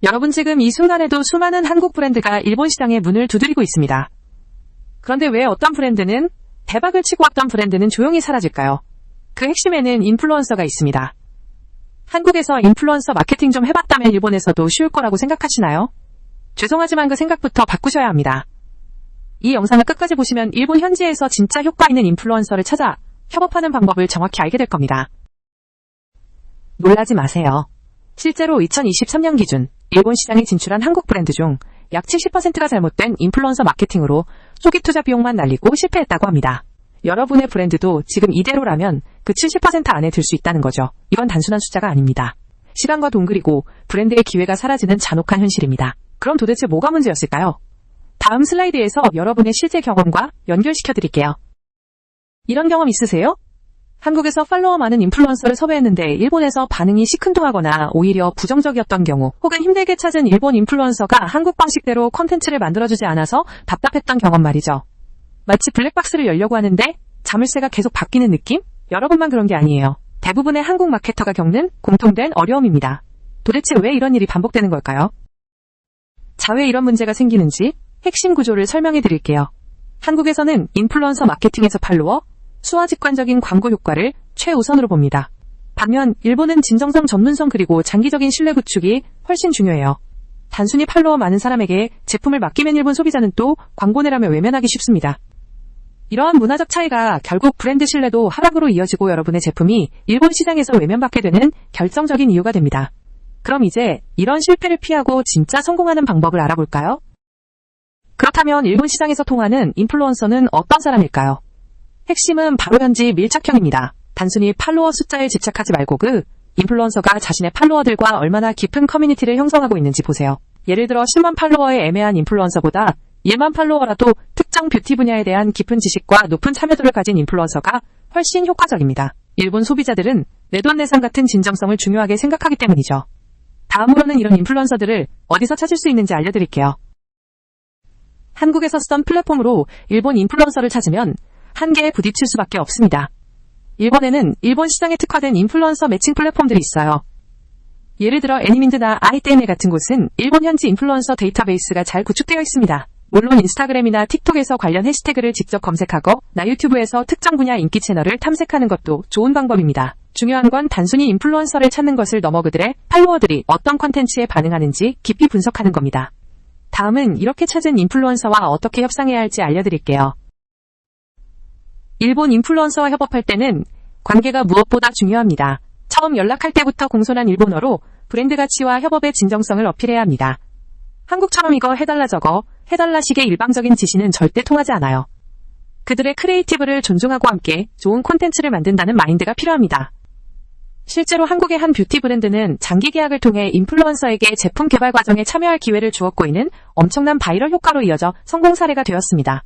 여러분 지금 이 순간에도 수많은 한국 브랜드가 일본 시장에 문을 두드리고 있습니다. 그런데 왜 어떤 브랜드는 대박을 치고 어떤 브랜드는 조용히 사라질까요? 그 핵심에는 인플루언서가 있습니다. 한국에서 인플루언서 마케팅 좀 해봤다면 일본에서도 쉬울 거라고 생각하시나요? 죄송하지만 그 생각부터 바꾸셔야 합니다. 이 영상을 끝까지 보시면 일본 현지에서 진짜 효과 있는 인플루언서를 찾아 협업하는 방법을 정확히 알게 될 겁니다. 놀라지 마세요. 실제로 2023년 기준 일본 시장에 진출한 한국 브랜드 중 약 70%가 잘못된 인플루언서 마케팅으로 초기 투자 비용만 날리고 실패했다고 합니다. 여러분의 브랜드도 지금 이대로라면 그 70% 안에 들 수 있다는 거죠. 이건 단순한 숫자가 아닙니다. 시간과 돈 그리고 브랜드의 기회가 사라지는 잔혹한 현실입니다. 그럼 도대체 뭐가 문제였을까요? 다음 슬라이드에서 여러분의 실제 경험과 연결시켜 드릴게요. 이런 경험 있으세요? 한국에서 팔로워 많은 인플루언서를 섭외했는데 일본에서 반응이 시큰둥하거나 오히려 부정적이었던 경우, 혹은 힘들게 찾은 일본 인플루언서가 한국 방식대로 콘텐츠를 만들어주지 않아서 답답했던 경험 말이죠. 마치 블랙박스를 열려고 하는데 자물쇠가 계속 바뀌는 느낌? 여러분만 그런 게 아니에요. 대부분의 한국 마케터가 겪는 공통된 어려움입니다. 도대체 왜 이런 일이 반복되는 걸까요? 자, 왜 이런 문제가 생기는지 핵심 구조를 설명해 드릴게요. 한국에서는 인플루언서 마케팅에서 팔로워, 수와 직관적인 광고 효과를 최우선으로 봅니다. 반면 일본은 진정성, 전문성 그리고 장기적인 신뢰 구축이 훨씬 중요해요. 단순히 팔로워 많은 사람에게 제품을 맡기면 일본 소비자는 또 광고 내라며 외면하기 쉽습니다. 이러한 문화적 차이가 결국 브랜드 신뢰도 하락으로 이어지고 여러분의 제품이 일본 시장에서 외면받게 되는 결정적인 이유가 됩니다. 그럼 이제 이런 실패를 피하고 진짜 성공하는 방법을 알아볼까요? 그렇다면 일본 시장에서 통하는 인플루언서는 어떤 사람일까요? 핵심은 바로 현지 밀착형입니다. 단순히 팔로워 숫자에 집착하지 말고 그 인플루언서가 자신의 팔로워들과 얼마나 깊은 커뮤니티를 형성하고 있는지 보세요. 예를 들어 10만 팔로워의 애매한 인플루언서보다 1만 팔로워라도 특정 뷰티 분야에 대한 깊은 지식과 높은 참여도를 가진 인플루언서가 훨씬 효과적입니다. 일본 소비자들은 내돈내산 같은 진정성을 중요하게 생각하기 때문이죠. 다음으로는 이런 인플루언서들을 어디서 찾을 수 있는지 알려드릴게요. 한국에서 쓰던 플랫폼으로 일본 인플루언서를 찾으면 한계에 부딪힐 수밖에 없습니다. 일본에는 일본 시장에 특화된 인플루언서 매칭 플랫폼들이 있어요. 예를 들어 애니민드나 아이떼네 같은 곳은 일본 현지 인플루언서 데이터베이스가 잘 구축되어 있습니다. 물론 인스타그램이나 틱톡에서 관련 해시태그를 직접 검색하고 나 유튜브에서 특정 분야 인기 채널을 탐색하는 것도 좋은 방법입니다. 중요한 건 단순히 인플루언서를 찾는 것을 넘어 그들의 팔로워들이 어떤 콘텐츠에 반응하는지 깊이 분석하는 겁니다. 다음은 이렇게 찾은 인플루언서와 어떻게 협상해야 할지 알려드릴게요. 일본 인플루언서와 협업할 때는 관계가 무엇보다 중요합니다. 처음 연락할 때부터 공손한 일본어로 브랜드 가치와 협업의 진정성을 어필해야 합니다. 한국처럼 이거 해달라 저거 해달라식의 일방적인 지시는 절대 통하지 않아요. 그들의 크리에이티브를 존중하고 함께 좋은 콘텐츠를 만든다는 마인드가 필요합니다. 실제로 한국의 한 뷰티 브랜드는 장기 계약을 통해 인플루언서에게 제품 개발 과정에 참여할 기회를 주었고 이는 엄청난 바이럴 효과로 이어져 성공 사례가 되었습니다.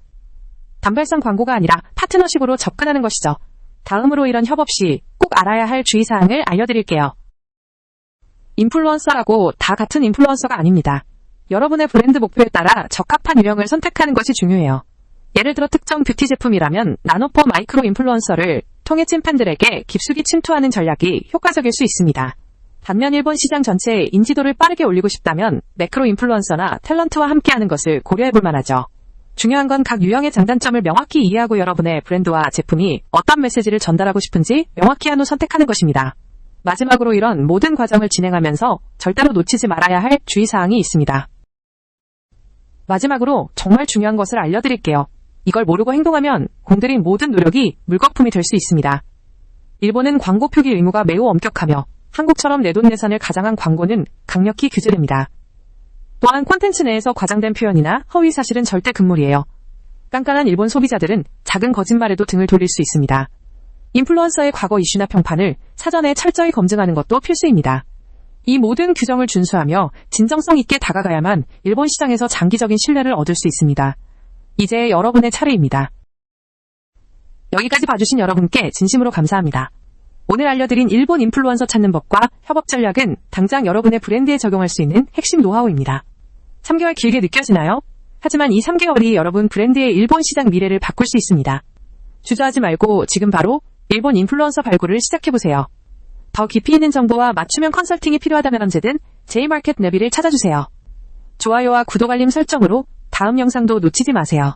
단발성 광고가 아니라 파트너십으로 접근하는 것이죠. 다음으로 이런 협업 시 꼭 알아야 할 주의사항을 알려드릴게요. 인플루언서라고 다 같은 인플루언서가 아닙니다. 여러분의 브랜드 목표에 따라 적합한 유형을 선택하는 것이 중요해요. 예를 들어 특정 뷰티 제품이라면 나노포 마이크로 인플루언서를 통해 찐팬들에게 깊숙이 침투하는 전략이 효과적일 수 있습니다. 반면 일본 시장 전체의 인지도를 빠르게 올리고 싶다면 매크로 인플루언서나 탤런트와 함께하는 것을 고려해볼 만하죠. 중요한 건 각 유형의 장단점을 명확히 이해하고 여러분의 브랜드와 제품이 어떤 메시지를 전달하고 싶은지 명확히 한 후 선택하는 것입니다. 마지막으로 이런 모든 과정을 진행하면서 절대로 놓치지 말아야 할 주의사항이 있습니다. 마지막으로 정말 중요한 것을 알려드릴게요. 이걸 모르고 행동하면 공들인 모든 노력이 물거품이 될 수 있습니다. 일본은 광고 표기 의무가 매우 엄격하며 한국처럼 내돈내산을 가장한 광고는 강력히 규제됩니다. 또한 콘텐츠 내에서 과장된 표현이나 허위 사실은 절대 금물이에요. 깐깐한 일본 소비자들은 작은 거짓말에도 등을 돌릴 수 있습니다. 인플루언서의 과거 이슈나 평판을 사전에 철저히 검증하는 것도 필수입니다. 이 모든 규정을 준수하며 진정성 있게 다가가야만 일본 시장에서 장기적인 신뢰를 얻을 수 있습니다. 이제 여러분의 차례입니다. 여기까지 봐주신 여러분께 진심으로 감사합니다. 오늘 알려드린 일본 인플루언서 찾는 법과 협업 전략은 당장 여러분의 브랜드에 적용할 수 있는 핵심 노하우입니다. 3개월 길게 느껴지나요? 하지만 이 3개월이 여러분 브랜드의 일본 시장 미래를 바꿀 수 있습니다. 주저하지 말고 지금 바로 일본 인플루언서 발굴을 시작해보세요. 더 깊이 있는 정보와 맞춤형 컨설팅이 필요하다면 언제든 J마켓 내비를 찾아주세요. 좋아요와 구독 알림 설정으로 다음 영상도 놓치지 마세요.